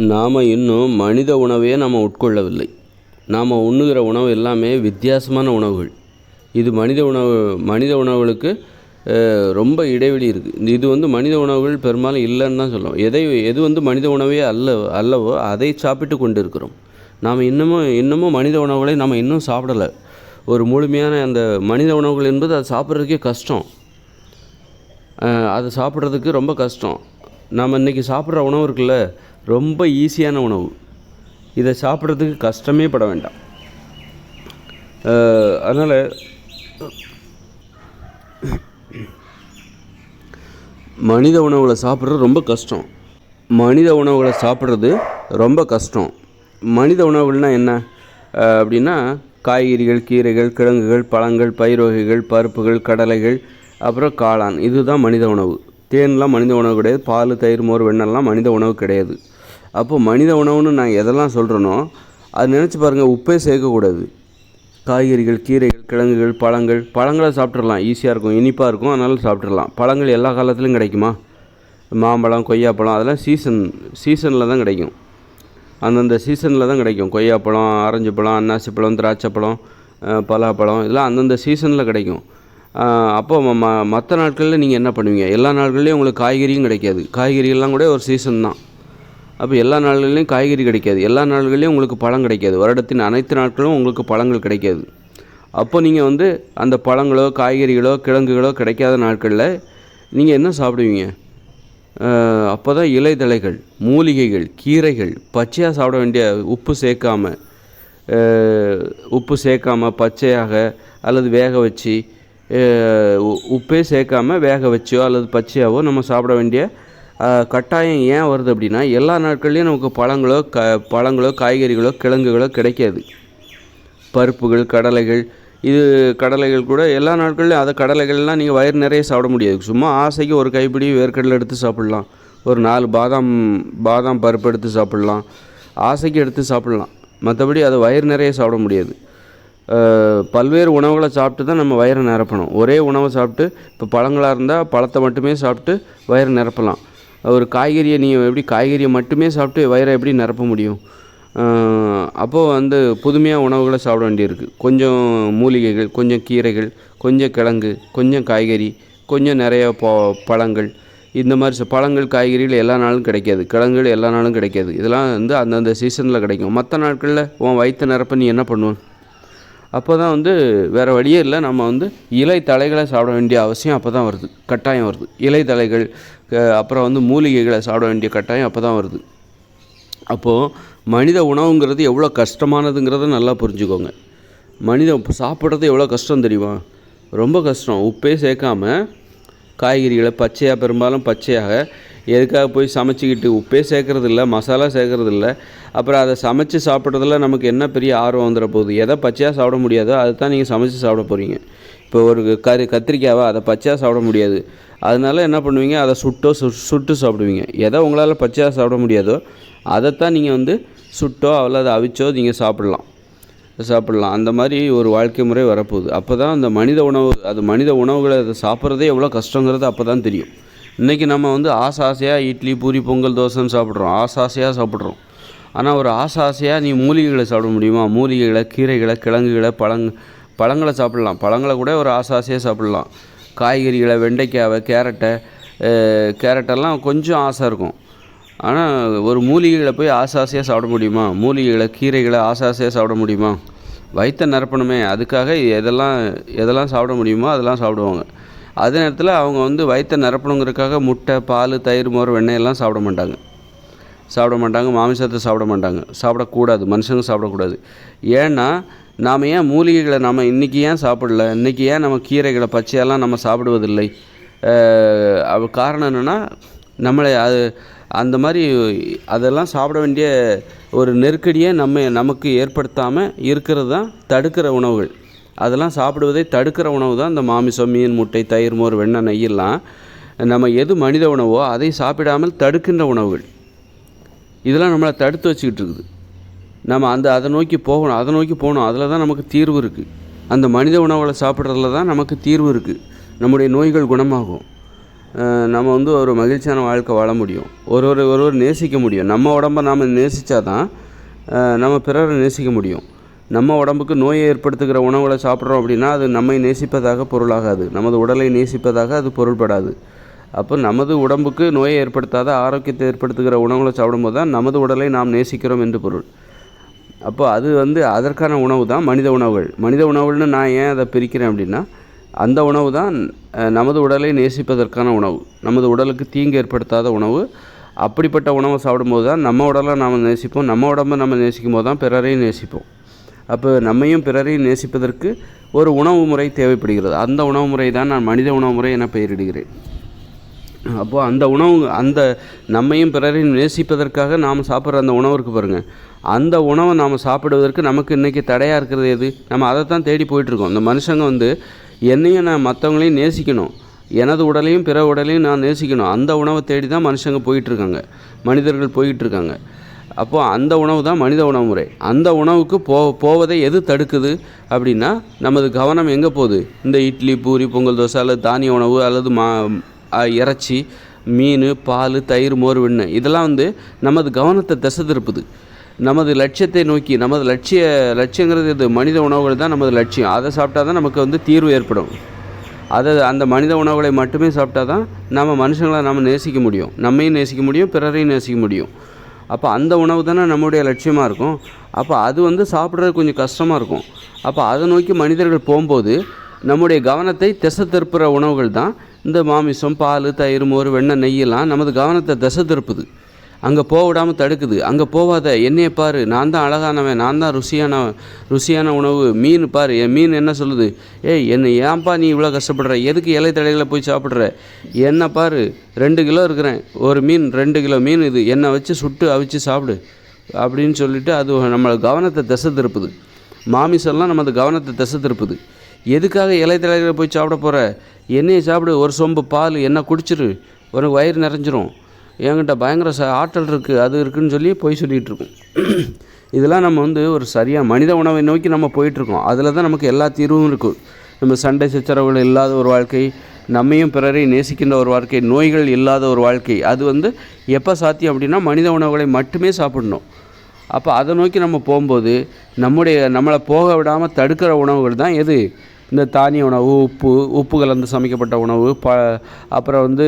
நாம் இன்னும் மனித உணவையே நம்ம உட்கொள்ளவில்லை. நாம் உண்ணுகிற உணவு எல்லாமே வித்தியாசமான உணவுகள். இது மனித உணவுகளுக்கு ரொம்ப இடைவெளி இருக்குது. இது மனித உணவுகள் பெரும்பாலும் இல்லைன்னு தான் சொல்லுவோம். எது மனித உணவே அல்லவோ அதை சாப்பிட்டு கொண்டு இருக்கிறோம். நாம் இன்னமும் மனித உணவுகளை நாம் இன்னும் சாப்பிடலை. ஒரு முழுமையான அந்த மனித உணவுகள் என்பது அது சாப்பிட்றதுக்கே கஷ்டம். அது சாப்பிட்றதுக்கு ரொம்ப கஷ்டம். நாம் இன்றைக்கி சாப்பிட்ற உணவு இருக்குல்ல, ரொம்ப ஈஸியான உணவு. இதை சாப்பிட்றதுக்கு கஷ்டமே பட வேண்டாம். அதனால் மனித உணவுகளை சாப்பிட்றது ரொம்ப கஷ்டம். மனித உணவுகள்னால் என்ன அப்படின்னா, காய்கறிகள், கீரைகள், கிழங்குகள், பழங்கள், பயிர் வகைகள், பருப்புகள், கடலைகள், அப்புறம் காளான். இதுதான் மனித உணவு. தேன்லாம் மனித உணவு கிடையாது. பால், தயிர், மோர், வெண்ணெல்லாம் மனித உணவு கிடையாது. அப்போது மனித உணவுன்னு நான் எதெல்லாம் சொல்கிறேனோ அது நினச்சி பாருங்கள். உப்பே சேர்க்கக்கூடாது. காய்கறிகள், கீரைகள், கிழங்குகள், பழங்களை சாப்பிட்றலாம். ஈஸியாக இருக்கும், இனிப்பாக இருக்கும், அதனால சாப்பிட்றலாம். பழங்கள் எல்லா காலத்துலையும் கிடைக்குமா? மாம்பழம், கொய்யாப்பழம் அதெல்லாம் சீசனில் தான் கிடைக்கும். அந்தந்த சீசனில் தான் கிடைக்கும். கொய்யாப்பழம், ஆரஞ்சு பழம், அன்னாசி பழம், திராட்சை பழம், பலாப்பழம் இதெல்லாம் அந்தந்த சீசனில் கிடைக்கும். அப்போது மற்ற நாட்களில் நீங்கள் என்ன பண்ணுவீங்க? எல்லா நாட்கள்லேயும் உங்களுக்கு காய்கறியும் கிடைக்காது. காய்கறிகள்லாம் கூட ஒரு சீசன் தான். அப்போ எல்லா நாள்கள்லேயும் காய்கறி கிடைக்காது. எல்லா நாள்கள்லேயும் உங்களுக்கு பழம் கிடைக்காது. வருடத்தின் அனைத்து நாட்களும் உங்களுக்கு பழங்கள் கிடைக்காது. அப்போ நீங்கள் அந்த பழங்களோ, காய்கறிகளோ, கிழங்குகளோ கிடைக்காத நாட்களில் நீங்கள் என்ன சாப்பிடுவீங்க? அப்போ தான் இலைதழைகள், மூலிகைகள், கீரைகள் பச்சையாக சாப்பிட வேண்டிய, உப்பு சேர்க்காம பச்சையாக அல்லது வேக வச்சு, உப்பே சேர்க்காமல் வேக வச்சோ அல்லது பச்சையாவோ நம்ம சாப்பிட வேண்டிய கட்டாயம் ஏன் வருது அப்படின்னா, எல்லா நாட்கள்லேயும் நமக்கு பழங்களோ, காய்கறிகளோ, கிழங்குகளோ கிடைக்காது. பருப்புகள், கடலைகள் கூட எல்லா நாட்கள்லையும் கடலைகள்லாம் நீங்கள் வயிறு நிறைய சாப்பிட முடியாது. சும்மா ஆசைக்கு ஒரு கைப்பிடி வேர்க்கடலை எடுத்து சாப்பிட்லாம். ஒரு 4 பாதாம் பருப்பு எடுத்து சாப்பிட்லாம். ஆசைக்கு எடுத்து சாப்பிட்லாம். மற்றபடி அதை வயிறு நிறைய சாப்பிட முடியாது. பல்வேறு உணவுகளை சாப்பிட்டு தான் நம்ம வயிறை நிரப்பணும். ஒரே உணவை சாப்பிட்டு, இப்போ பழங்களாக இருந்தால் பழத்தை மட்டுமே சாப்பிட்டு வயிறை நிரப்பலாம். ஒரு காய்கறியை மட்டுமே சாப்பிட்டு வயிறை எப்படி நிரப்ப முடியும்? அப்போது புதுமையாக உணவுகளை சாப்பிட வேண்டியிருக்கு. கொஞ்சம் மூலிகைகள், கொஞ்சம் கீரைகள், கொஞ்சம் கிழங்கு, கொஞ்சம் காய்கறி, கொஞ்சம் நிறைய பழங்கள். இந்த மாதிரி பழங்கள், காய்கறிகள் எல்லா நாளும் கிடைக்காது. கிழங்குகள் எல்லா நாளும் கிடைக்காது. இதெல்லாம் அந்தந்த சீசனில் கிடைக்கும். மற்ற நாட்களில் உன் வயிற்றை நிரப்ப நீ என்ன பண்ணுவேன்? அப்போ தான் வேறு வழியே இல்லை. நம்ம இலை தழைகளை சாப்பிட வேண்டிய அவசியம் அப்போ தான் வருது, கட்டாயம் வருது. இலை தழைகள், அப்புறம் மூலிகைகளை சாப்பிட வேண்டிய கட்டாயம் அப்போ தான் வருது. அப்போது மனித உணவுங்கிறது எவ்வளோ கஷ்டமானதுங்கிறத நல்லா புரிஞ்சுக்கோங்க. சாப்பிட்றது எவ்வளோ கஷ்டம் தெரியுமா? ரொம்ப கஷ்டம். உப்பே சேர்க்காமல் காய்கறிகளை பெரும்பாலும் பச்சையாக எதுக்காக போய் சமைச்சிக்கிட்டு உப்பே சேர்க்குறதில்ல, மசாலா சேர்க்குறதில்ல. அப்புறம் அதை சமைச்சு சாப்பிட்றதுல நமக்கு என்ன பெரிய ஆர்வம் வந்துட போகுது? எதை பச்சையாக சாப்பிட முடியாதோ அதை தான் நீங்கள் சமைச்சு சாப்பிட போகிறீங்க. இப்போ ஒரு கத்திரிக்காவை அதை பச்சையாக சாப்பிட முடியாது. அதனால என்ன பண்ணுவீங்க? அதை சுட்டு சாப்பிடுவீங்க. எதை உங்களால் பச்சையாக சாப்பிட முடியாதோ அதைத்தான் நீங்கள் சுட்டோ அல்லது அவிச்சோ நீங்கள் சாப்பிட்லாம். அந்த மாதிரி ஒரு வாழ்க்கை முறை வரப்போகுது. அப்போ தான் அந்த மனித உணவுகளை அதை சாப்பிட்றதே எவ்வளோ கஷ்டங்கிறது அப்போ தான் தெரியும். இன்றைக்கி நம்ம ஆசையாக இட்லி, பூரி, பொங்கல், தோசைன்னு சாப்பிட்றோம். ஆசையாக சாப்பிட்றோம். ஆனால் ஒரு ஆசையாக நீ மூலிகைகளை சாப்பிட முடியுமா? மூலிகைகளை, கீரைகளை, கிழங்குகளை, பழங்களை சாப்பிட்லாம். பழங்களை கூட ஒரு ஆசையாக சாப்பிட்லாம். காய்கறிகளை, வெண்டைக்காவை, கேரட்டெல்லாம் கொஞ்சம் ஆசை இருக்கும். ஆனால் ஒரு மூலிகைகளை போய் ஆசையாக சாப்பிட முடியுமா? மூலிகைகளை, கீரைகளை ஆசையாக சாப்பிட முடியுமா? வயிற்றை நிரப்பணுமே, அதுக்காக எதெல்லாம் சாப்பிட முடியுமோ அதெல்லாம் சாப்பிடுவாங்க. அதே நேரத்தில் அவங்க வயிற்றை நிரப்பணுங்கிறதுக்காக முட்டை, பால், தயிர், மோர், வெண்ணெயெல்லாம் சாப்பிட மாட்டாங்க. மாமிசத்தை சாப்பிட மாட்டாங்க. சாப்பிடக்கூடாது. மனுஷங்க சாப்பிடக்கூடாது. ஏன்னா நாம் ஏன் மூலிகைகளை நம்ம இன்றைக்கி ஏன் சாப்பிடல? இன்றைக்கி ஏன் நம்ம கீரைகளை பச்சையெல்லாம் நம்ம சாப்பிடுவதில்லை? காரணம் என்னென்னா, நம்மளை அந்த மாதிரி அதெல்லாம் சாப்பிட வேண்டிய ஒரு நெருக்கடியை நமக்கு ஏற்படுத்தாமல் இருக்கிறது தான் தடுக்கிற உணவுகள். அதெல்லாம் சாப்பிடுவதை தடுக்கிற உணவு தான் இந்த மாமிசம், மீன், முட்டை, தயிர், மோர், வெண்ணெய், நெய்யெல்லாம். நம்ம எது மனித உணவோ அதை சாப்பிடாமல் தடுக்கின்ற உணவுகள். இதெல்லாம் நம்மளை தடுத்து வச்சுக்கிட்டு இருக்குது. நம்ம அதை நோக்கி போகணும். அதில் தான் நமக்கு தீர்வு இருக்குது. அந்த மனித உணவுகளை சாப்பிட்றதுல தான் நமக்கு தீர்வு இருக்குது. நம்முடைய நோய்கள் குணமாகும். நம்ம வந்து ஒரு மகிழ்ச்சியான வாழ்க்கை வாழ முடியும். ஒருவர் நேசிக்க முடியும். நம்ம உடம்பை நாம் நேசித்தா தான் நம்ம பிறரை நேசிக்க முடியும். நம்ம உடம்புக்கு நோயை ஏற்படுத்துகிற உணவுகளை சாப்பிட்றோம் அப்படின்னா அது நம்மை நேசிப்பதாக பொருளாகாது. நமது உடலை நேசிப்பதாக அது பொருள்படாது. அப்போ நமது உடம்புக்கு நோயை ஏற்படுத்தாத ஆரோக்கியத்தை ஏற்படுத்துகிற உணவுகளை சாப்பிடும்போது தான் நமது உடலை நாம் நேசிக்கிறோம் என்று பொருள். அப்போ அது வந்து அதற்கான உணவு தான் மனித உணவுகள். மனித உணவுகள்னு நான் ஏன் அதை பிரிக்கிறேன் அப்படின்னா, அந்த உணவு தான் நமது உடலை நேசிப்பதற்கான உணவு, நமது உடலுக்கு தீங்கு ஏற்படுத்தாத உணவு. அப்படிப்பட்ட உணவை சாப்பிடும்போது தான் நம்ம உடலை நாம் நேசிப்போம். நம்ம உடம்பை நம்ம நேசிக்கும் போது தான் பிறரையும் நேசிப்போம். அப்போ நம்மையும் பிறரையும் நேசிப்பதற்கு ஒரு உணவு முறை தேவைப்படுகிறது. அந்த உணவு முறை தான் நான் மனித உணவு முறை என பெயரிடுகிறேன். அப்போது அந்த நம்மையும் பிறரையும் நேசிப்பதற்காக நாம் சாப்பிட்ற அந்த உணவு இருக்குது பாருங்கள், அந்த உணவை நாம் சாப்பிடுவதற்கு நமக்கு இன்றைக்கி தடையாக இருக்கிறது எது? நம்ம அதை தான் தேடி போயிட்டுருக்கோம். இந்த மனுஷங்க வந்து என்னையும் நான் மற்றவங்களையும் நேசிக்கணும், எனது உடலையும் பிற உடலையும் நான் நேசிக்கணும், அந்த உணவை தேடி தான் மனுஷங்க போயிட்டுருக்காங்க, மனிதர்கள் போயிட்டுருக்காங்க. அப்போது அந்த உணவு தான் மனித உணவு முறை. அந்த உணவுக்கு போவதை எது தடுக்குது அப்படின்னா, நமது கவனம் எங்கே போகுது? இந்த இட்லி, பூரி, பொங்கல், தோசை அல்லது தானிய உணவு அல்லது இறைச்சி, மீன், பால், தயிர், மோர், வெண்ணெய் இதெல்லாம் வந்து நமது கவனத்தை திசை திருப்புது. நமது லட்சியத்தை நோக்கி, நமது லட்சியங்கிறது இது மனித உணவுகள் தான் நமது லட்சியம். அதை சாப்பிட்டா தான் நமக்கு வந்து தீர்வு ஏற்படும். அந்த மனித உணவுகளை மட்டுமே சாப்பிட்டா தான் நம்ம மனுஷங்களை நம்ம நேசிக்க முடியும், நம்மையும் நேசிக்க முடியும், பிறரையும் நேசிக்க முடியும். அப்போ அந்த உணவு தானே நம்முடைய லட்சியமாக இருக்கும். அப்போ அது வந்து சாப்பிட்றது கொஞ்சம் கஷ்டமாக இருக்கும். அப்போ அதை நோக்கி மனிதர்கள் போகும்போது நம்முடைய கவனத்தை திசை திருப்புற உணவுகள் தான் இந்த மாமிசம், பால், தயிர், மோர், வெண்ணெய், நெய்யெல்லாம் நமது கவனத்தை திசை திருப்புது, அங்கே போக விடாமல் தடுக்குது. அங்கே போகாத, என்னையை பாரு, நான் தான் அழகானவன், நான் தான் ருசியான உணவு, மீன் பாரு, என் மீன் என்ன சொல்லுது, என்னை ஏன்பா நீ இவ்வளோ கஷ்டப்படுற, எதுக்கு இலை தடைகளை போய் சாப்பிட்ற, என்ன பாரு 2 கிலோ இருக்கிறேன், ஒரு மீன் 2 கிலோ மீன் இது, என்னை வச்சு சுட்டு அவிச்சு சாப்பிடு அப்படின்னு சொல்லிவிட்டு அது நம்மளை கவனத்தை திசை திருப்புது. மாமிசம்லாம் நமது கவனத்தை திசை திருப்புது. எதுக்காக இலை தடைகளை போய் சாப்பிட போகிற, எண்ணெயை சாப்பிடு, ஒரு சொம்பு பால் எண்ணெய் குடிச்சிரு, உனக்கு வயிறு நிறைஞ்சிரும், என்கிட்ட பயங்கர ஆற்றல் இருக்குது, அது இருக்குதுன்னு சொல்லி போய் சொல்லிகிட்டு இருக்கோம். இதெல்லாம் நம்ம வந்து ஒரு சரியாக மனித உணவை நோக்கி நம்ம போயிட்டுருக்கோம். அதில் தான் நமக்கு எல்லா தீர்வும் இருக்குது. நம்ம சண்டை சச்சரவுகள் இல்லாத ஒரு வாழ்க்கை, நம்மையும் பிறரையும் நேசிக்கின்ற ஒரு வாழ்க்கை, நோய்கள் இல்லாத ஒரு வாழ்க்கை, அது வந்து எப்போ சாத்தியம் அப்படின்னா மனித உணவுகளை மட்டுமே சாப்பிடணும். அப்போ அதை நோக்கி நம்ம போகும்போது நம்மளை போக விடாமல் தடுக்கிற உணவுகள் தான் எது? இந்த தானிய உணவு, உப்பு கலந்து சமைக்கப்பட்ட உணவு, அப்புறம் வந்து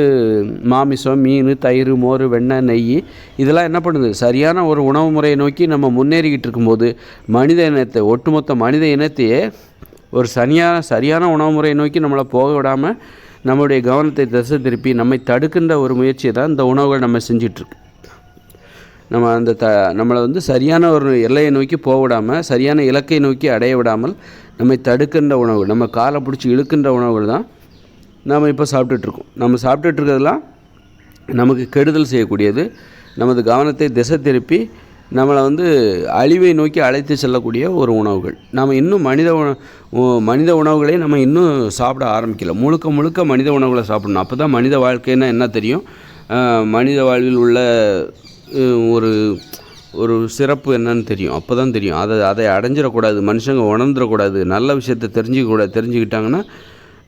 மாமிசம், மீன், தயிர், மோர், வெண்ணெய், நெய் இதெல்லாம் என்ன பண்ணுது? சரியான ஒரு உணவு முறையை நோக்கி நம்ம முன்னேறிக்கிட்டு இருக்கும்போது ஒட்டுமொத்த மனித இனத்தையே ஒரு சரியான உணவு முறையை நோக்கி நம்மளை போக விடாமல் நம்மளுடைய கவனத்தை திசை திருப்பி நம்மை தடுக்கின்ற ஒரு முயற்சியை தான் இந்த உணவுகள் நம்ம செஞ்சிட்ருக்கு. நம்ம நம்மளை வந்து சரியான ஒரு எல்லையை நோக்கி போக விடாமல், சரியான இலக்கை நோக்கி அடைய விடாமல் நம்மை தடுக்கின்ற உணவுகள், நம்ம காலை பிடிச்சி இழுக்கின்ற உணவுகள் தான் நாம் இப்போ சாப்பிட்டுட்ருக்கோம். நம்ம சாப்பிட்டுட்ருக்கிறதுலாம் நமக்கு கெடுதல் செய்யக்கூடியது, நமது கவனத்தை திசை திருப்பி நம்மளை வந்து அழிவை நோக்கி அழைத்து செல்லக்கூடிய ஒரு உணவுகள். நம்ம இன்னும் மனித உணவுகளை நம்ம இன்னும் சாப்பிட ஆரம்பிக்கல. முழுக்க மனித உணவுகளை சாப்பிடணும். அப்போ தான் மனித வாழ்க்கைன்னா என்ன தெரியும், மனித வாழ்வில் உள்ள ஒரு சிறப்பு என்னன்னு தெரியும். அப்போ தான் தெரியும். அதை அடைஞ்சிடக்கூடாது, மனுஷங்க உணர்ந்துடக்கூடாது, நல்ல விஷயத்தை தெரிஞ்சுக்கிட்டாங்கன்னா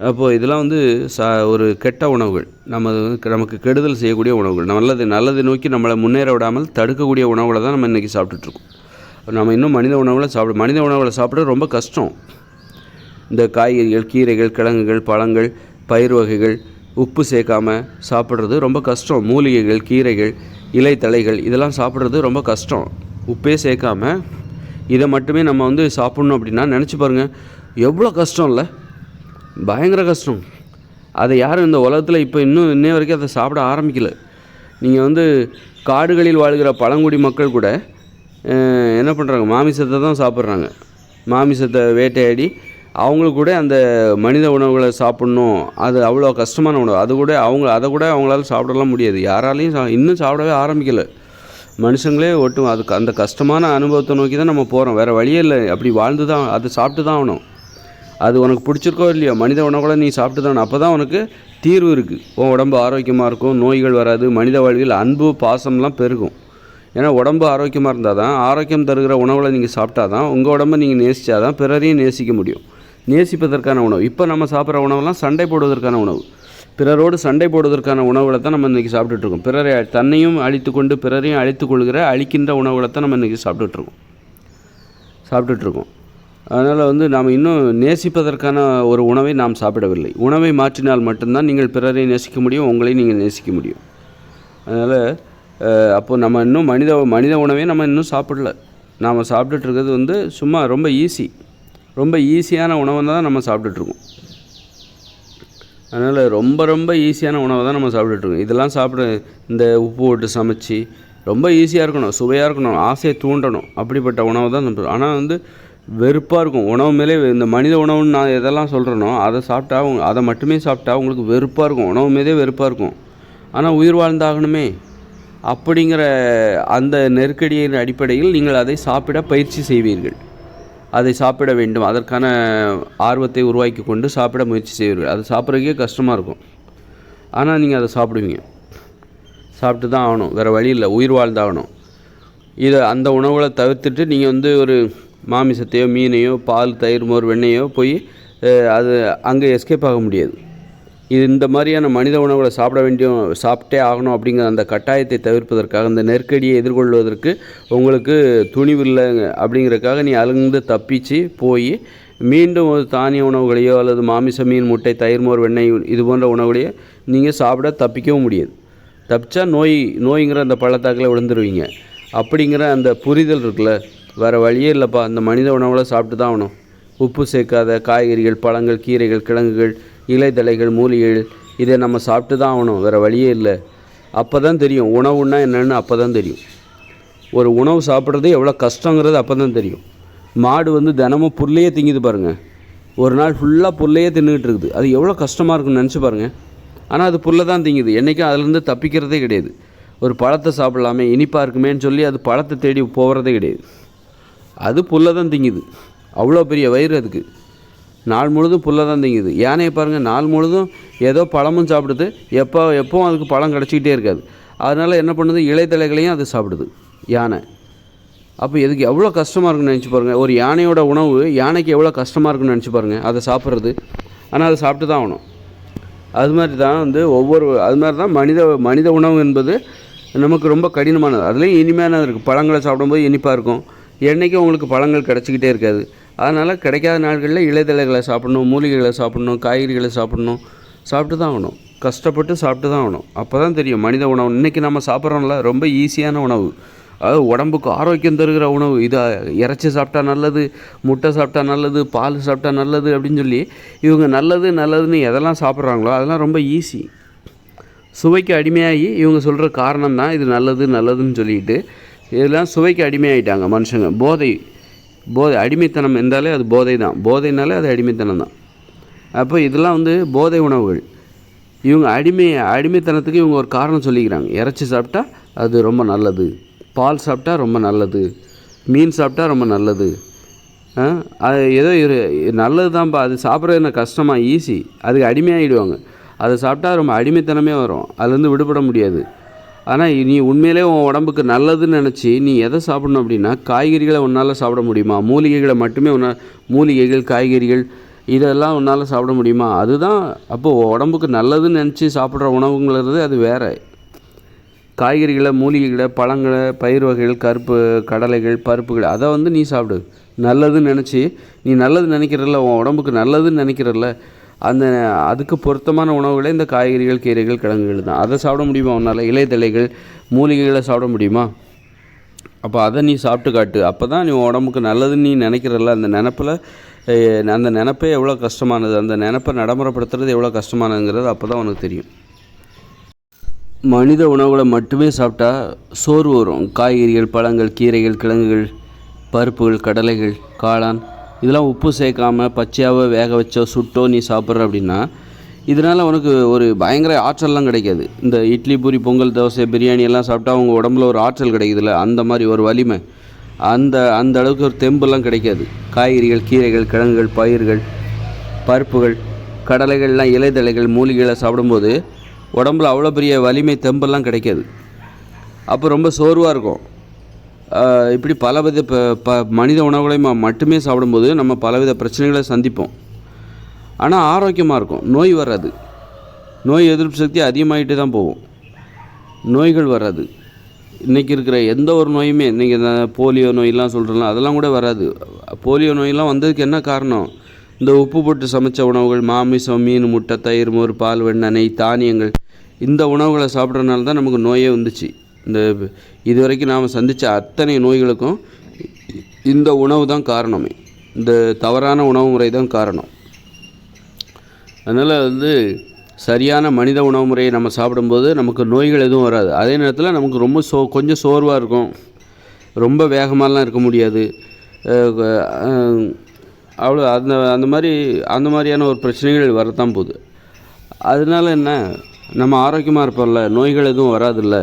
அப்போது இதெல்லாம் வந்து ஒரு கெட்ட உணவுகள், நமக்கு கெடுதல் செய்யக்கூடிய உணவுகள், நல்லதை நோக்கி நம்மளை முன்னேற விடாமல் தடுக்கக்கூடிய உணவுகளை தான் நம்ம இன்றைக்கி சாப்பிட்டுட்ருக்கோம். நம்ம இன்னும் மனித உணவுகளை சாப்பிட ரொம்ப கஷ்டம். இந்த காய்கறிகள், கீரைகள், கிழங்குகள், பழங்கள், பயிர் வகைகள் உப்பு சேர்க்காமல் சாப்பிட்றது ரொம்ப கஷ்டம். மூலிகைகள், கீரைகள், இலை தழைகள் இதெல்லாம் சாப்பிட்றது ரொம்ப கஷ்டம். உப்பே சேர்க்காமல் இதை மட்டுமே நம்ம வந்து சாப்பிட்ணும் அப்படின்னா நினச்சி பாருங்கள், எவ்வளோ கஷ்டம் இல்லை, பயங்கர கஷ்டம். அதை யாரும் இந்த உலகத்தில் இப்போ இன்னை வரைக்கும் அதை சாப்பிட ஆரம்பிக்கல. நீங்கள் வந்து காடுகளில் வாழ்கிற பழங்குடி மக்கள் கூட என்ன பண்ணுறாங்க, மாமிசத்தை தான் சாப்பிட்றாங்க. மாமிசத்தை வேட்டையாடி அவங்களுக்கு கூட அந்த மனித உணவுகளை சாப்பிட்ணும், அது அவ்வளோ கஷ்டமான உணவு. அதை கூட அவங்களால சாப்பிடலாம் முடியாது. யாராலையும் இன்னும் சாப்பிடவே ஆரம்பிக்கலை. மனுஷங்களே அதுக்கு அந்த கஷ்டமான அனுபவத்தை நோக்கி தான் நம்ம போகிறோம். வேறு வழியே இல்லை. அப்படி வாழ்ந்து தான் அதை சாப்பிட்டு தான் ஆகணும். அது உனக்கு பிடிச்சிருக்கோ இல்லையோ, மனித உணவுகளை நீ சாப்பிட்டு தான். அப்போ தான் உனக்கு தீர்வு இருக்குது. உன் உடம்பு ஆரோக்கியமாக இருக்கும், நோய்கள் வராது, மனித வாழ்வில் அன்பு பாசம்லாம் பெருகும். ஏன்னா உடம்பு ஆரோக்கியமாக இருந்தால் தான், ஆரோக்கியம் தருகிற உணவுகளை நீங்கள் சாப்பிட்டா தான், உங்கள் உடம்பை நீங்கள் நேசித்தா தான் பிறரையும் நேசிக்க முடியும். நேசிப்பதற்கான உணவு. இப்போ நம்ம சாப்பிட்ற உணவெல்லாம் சண்டை போடுவதற்கான உணவு. பிறரோடு சண்டை போடுவதற்கான உணவுகளை தான் நம்ம இன்றைக்கி சாப்பிட்டுட்ருக்கோம். பிறரை தன்னையும் அழித்து கொண்டு பிறரையும் அழித்து கொள்கிற அழிக்கின்ற உணவுகளை தான் நம்ம இன்றைக்கி சாப்பிட்டுட்ருக்கோம். அதனால் நாம் இன்னும் நேசிப்பதற்கான ஒரு உணவை நாம் சாப்பிடவில்லை. உணவை மாற்றினால் மட்டும்தான் நீங்கள் பிறரை நேசிக்க முடியும், உங்களை நீங்கள் நேசிக்க முடியும். அதனால் அப்போது நம்ம இன்னும் மனித உணவே நம்ம இன்னும் சாப்பிடல. நாம் சாப்பிட்டுட்ருக்கிறது சும்மா ரொம்ப ஈஸியான உணவை தான் நம்ம சாப்பிட்டுட்ருக்கோம். அதனால் ரொம்ப ஈஸியான உணவை தான் நம்ம சாப்பிட்டுட்ருக்கோம். இதெல்லாம் இந்த உப்பு போட்டு சமைச்சு ரொம்ப ஈஸியாக இருக்கணும், சுவையாக இருக்கணும், ஆசையை தூண்டணும், அப்படிப்பட்ட உணவை தான் நம்ம. ஆனால் வெறுப்பாக இருக்கும் உணவு மேலே. இந்த மனித உணவுன்னு நான் எதெல்லாம் சொல்கிறேனோ அதை மட்டுமே சாப்பிட்டா உங்களுக்கு வெறுப்பாக இருக்கும், உணவு மீதே வெறுப்பாக இருக்கும். ஆனால் உயிர் வாழ்ந்தாகணுமே அப்படிங்கிற அந்த நெருக்கடியின் அடிப்படையில் நீங்கள் அதை சாப்பிட பயிற்சி செய்வீர்கள். அதை சாப்பிட வேண்டும், அதற்கான ஆர்வத்தை உருவாக்கி கொண்டு சாப்பிட முயற்சி செய்வீர்கள். அது சாப்பிட்றதுக்கே கஷ்டமாக இருக்கும், ஆனால் நீங்கள் அதை சாப்பிடுவீங்க. சாப்பிட்டு தான் ஆகணும், வேறு வழி இல்லை, உயிர் வாழ்ந்தாகணும். அந்த உணவுகளை தவிர்த்துட்டு நீங்கள் ஒரு மாமிசத்தையோ மீனையோ பால் தயிர் மோர் வெண்ணெயோ போய் அது அங்கே எஸ்கேப் ஆக முடியாது. இந்த மாதிரியான மனித உணவுகளை சாப்பிட்டே ஆகணும் அப்படிங்கிற அந்த கட்டாயத்தை தவிர்ப்பதற்காக, அந்த நெருக்கடியை எதிர்கொள்வதற்கு உங்களுக்கு துணிவில்லை அப்படிங்கிறதுக்காக நீ அழுந்து தப்பிச்சு போய் மீண்டும் ஒரு தானிய உணவுகளையோ அல்லது மாமிசம் மீன் முட்டை தயிர் மோர் வெண்ணெய் இது போன்ற உணவுகளையோ நீங்கள் சாப்பிட தப்பிக்கவும் முடியாது. தப்பிச்சா நோய்ங்கிற அந்த பள்ளத்தாக்கில் விழுந்துருவீங்க. அப்படிங்கிற அந்த புரிதல் இருக்குல்ல, வேறு வழியே இல்லைப்பா, அந்த மனித உணவுகளை சாப்பிட்டு தான் ஆகணும். உப்பு சேர்க்காத காய்கறிகள், பழங்கள், கீரைகள், கிழங்குகள், இலைதழைகள், மூலிகைகள், இதை நம்ம சாப்பிட்டு தான் ஆகணும், வேறு வழியே இல்லை. அப்போ தான் தெரியும் உணவுன்னா என்னென்னு. அப்போ தான் தெரியும் ஒரு உணவு சாப்பிட்றது எவ்வளோ கஷ்டங்கிறது. அப்போ தான் தெரியும். மாடு தினமும் புல்லையே திங்குது பாருங்கள். ஒரு நாள் ஃபுல்லாக புல்லையே தின்னுக்கிட்டு இருக்குது. அது எவ்வளோ கஷ்டமாக இருக்குன்னு நினச்சி பாருங்கள். ஆனால் அது புல்லை தான் திங்குது, என்றைக்கும் அதுலேருந்து தப்பிக்கிறதே கிடையாது. ஒரு பழத்தை சாப்பிடலாமே இனிப்பாக இருக்குமேன்னு சொல்லி அது பழத்தை தேடி போகிறதே கிடையாது. அது புல்லை தான் திங்குது. அவ்வளோ பெரிய வயிறு அதுக்கு. நாள் முழுதும் புல்லை தான் திங்குது. யானையை பாருங்கள், நாள் முழுதும் ஏதோ பழமும் சாப்பிடுது, எப்போவும் அதுக்கு பழம் கிடச்சிக்கிட்டே இருக்காது. அதனால் என்ன பண்ணுது, இலைத்தலைகளையும் அது சாப்பிடுது யானை. அப்போ எதுக்கு எவ்வளோ கஷ்டமாக இருக்குன்னு நினச்சி பாருங்கள். ஒரு யானையோட உணவு யானைக்கு எவ்வளோ கஷ்டமாக இருக்குன்னு நினச்சி பாருங்கள் அதை சாப்பிட்றது. ஆனால் அதை சாப்பிட்டு தான் ஆகணும். அது மாதிரி தான் அது மாதிரி தான் மனித உணவு என்பது நமக்கு ரொம்ப கடினமானது. அதுலேயும் இனிமையானது இருக்குது. பழங்களை சாப்பிடும்போது இனிப்பாக இருக்கும். என்றைக்கும் உங்களுக்கு பழங்கள் கிடச்சிக்கிட்டே இருக்காது. அதனால் கிடைக்காத நாட்களில் இலைதழைகளை சாப்பிட்ணும், மூலிகைகளை சாப்பிட்ணும், காய்கறிகளை சாப்பிட்டு தான் ஆகணும். கஷ்டப்பட்டு சாப்பிட்டு தான் ஆகணும். அப்போ தான் தெரியும் மனித உணவு. இன்றைக்கி நம்ம சாப்பிட்றோம்ல, ரொம்ப ஈஸியான உணவு, அதாவது உடம்புக்கு ஆரோக்கியம் தருகிற உணவு. இதை இறைச்சி சாப்பிட்டா நல்லது, முட்டை சாப்பிட்டா நல்லது, பால் சாப்பிட்டா நல்லது அப்படின்னு சொல்லி இவங்க நல்லதுன்னு எதெல்லாம் சாப்பிட்றாங்களோ அதெல்லாம் ரொம்ப ஈஸி. சுவைக்கு அடிமையாகி இவங்க சொல்கிற காரணம் தான் இது நல்லதுன்னு சொல்லிட்டு இதெல்லாம் சுவைக்கு அடிமையாகிட்டாங்க மனுஷங்க. போதை அடிமைத்தனம் என்றாலே அது போதை தான். போதைனாலே அது அடிமைத்தனம் தான். அப்போ இதெல்லாம் போதை உணவுகள். இவங்க அடிமைத்தனத்துக்கு இவங்க ஒரு காரணம் சொல்லிக்கிறாங்க. இறைச்சி சாப்பிட்டா அது ரொம்ப நல்லது, பால் சாப்பிட்டா ரொம்ப நல்லது, மீன் சாப்பிட்டா ரொம்ப நல்லது. அது ஏதோ நல்லது தான்ப்பா. அது சாப்பிட்றது என்ன கஷ்டமாக, ஈஸி. அதுக்கு அடிமையாகிடுவாங்க. அதை சாப்பிட்டா ரொம்ப அடிமைத்தனமே வரும், அதுலேருந்து விடுபட முடியாது. ஆனால் நீ உண்மையிலே உன் உடம்புக்கு நல்லதுன்னு நினச்சி நீ எதை சாப்பிடணும் அப்படின்னா, காய்கறிகளை உன்னால் சாப்பிட முடியுமா? மூலிகைகளை மட்டுமே மூலிகைகள், காய்கறிகள் இதெல்லாம் உன்னால் சாப்பிட முடியுமா? அதுதான் அப்போது உடம்புக்கு நல்லதுன்னு நினச்சி சாப்பிட்ற உணவுங்கிறது அது வேறு. காய்கறிகளை, மூலிகைகளை, பழங்களை, பயிர் வகைகள், கடலைகள், பருப்புகள் அதை நீ சாப்பிடு. நல்லதுன்னு நினச்சி நீ நல்லது நினைக்கிறல்ல, உன் உடம்புக்கு நல்லதுன்னு நினைக்கிறல்ல, அதுக்கு பொருத்தமான உணவுகளே இந்த காய்கறிகள், கீரைகள், கிழங்குகள் தான். அதை சாப்பிட முடியுமா உன்னால்? இலைத்தழைகள், மூலிகைகளை சாப்பிட முடியுமா? அப்போ அதை நீ சாப்பிட்டு காட்டு. அப்போ தான் நீ உடம்புக்கு நல்லதுன்னு நீ நினைக்கிறல்ல. அந்த நினைப்பே எவ்வளோ கஷ்டமானது, அந்த நினைப்பை நடைமுறைப்படுத்துறது எவ்வளோ கஷ்டமானதுங்கிறது அப்போ தான் உனக்கு தெரியும். மனித உணவுகளை மட்டுமே சாப்பிட்டா சோர்வு வரும். காய்கறிகள், பழங்கள், கீரைகள், கிழங்குகள், பருப்புகள், கடலைகள், காளான் இதெல்லாம் உப்பு சேர்க்காமல் பச்சையாகவோ வேக வச்சோ சுட்டோ நீ சாப்பிட்ற அப்படின்னா இதனால் உனக்கு ஒரு பயங்கர ஆற்றல்லாம் கிடைக்காது. இந்த இட்லி, பூரி, பொங்கல், தோசை, பிரியாணி எல்லாம் சாப்பிட்டா அவங்க உடம்புல ஒரு ஆற்றல் கிடைக்குதுல்ல, அந்த மாதிரி ஒரு வலிமை, அந்த அளவுக்கு ஒரு தெம்பெல்லாம் கிடைக்காது. காய்கறிகள், கீரைகள், கிழங்குகள், பயிர்கள், பருப்புகள், கடலைகள்லாம், இலைதழைகள், மூலிகைகளை சாப்பிடும்போது உடம்புல அவ்வளோ பெரிய வலிமை, தெம்பெல்லாம் கிடைக்காது. அப்போ ரொம்ப சோர்வாக இருக்கும். இப்படி பலவித மனித உணவுகளை மட்டுமே சாப்பிடும்போது நம்ம பலவித பிரச்சனைகளை சந்திப்போம். ஆனால் ஆரோக்கியமாக இருக்கும், நோய் வராது. நோய் எதிர்ப்பு சக்தி அதிகமாகிட்டே தான் போகும், நோய்கள் வராது. இன்றைக்கி இருக்கிற எந்த ஒரு நோயுமே, இன்றைக்கி இந்த போலியோ நோயெலாம் சொல்கிறோம்ல, அதெல்லாம் கூட வராது. போலியோ நோயெல்லாம் வந்ததுக்கு என்ன காரணம்? இந்த உப்பு போட்டு சமைச்ச உணவுகள், மாமிசம், மீன், முட்டை, தயிர், மோர், பால், வெண்ணெய், நெய், தானியங்கள், இந்த உணவுகளை சாப்பிட்றதுனால தான் நமக்கு நோயே வந்துச்சு. இந்த இதுவரைக்கும் நாம் சந்தித்த அத்தனை நோய்களுக்கும் இந்த உணவு தான் காரணமே, இந்த தவறான உணவு முறை தான் காரணம். அதனால் சரியான மனித உணவு முறையை நம்ம சாப்பிடும்போது நமக்கு நோய்கள் எதுவும் வராது. அதே நேரத்தில் நமக்கு ரொம்ப கொஞ்சம் சோர்வாக இருக்கும், ரொம்ப வேகமாகலாம் இருக்க முடியாது. அவ்வளோ அந்த மாதிரியான ஒரு பிரச்சனைகள் வரத்தான் போகுது. அதனால என்ன, நம்ம ஆரோக்கியமாக இருப்போம்ல, நோய்கள் எதுவும் வராதில்ல.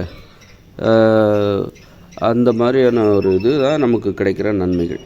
அந்த மாதிரியான ஒரு இது தான் நமக்கு கிடைக்கிற நன்மைகள்.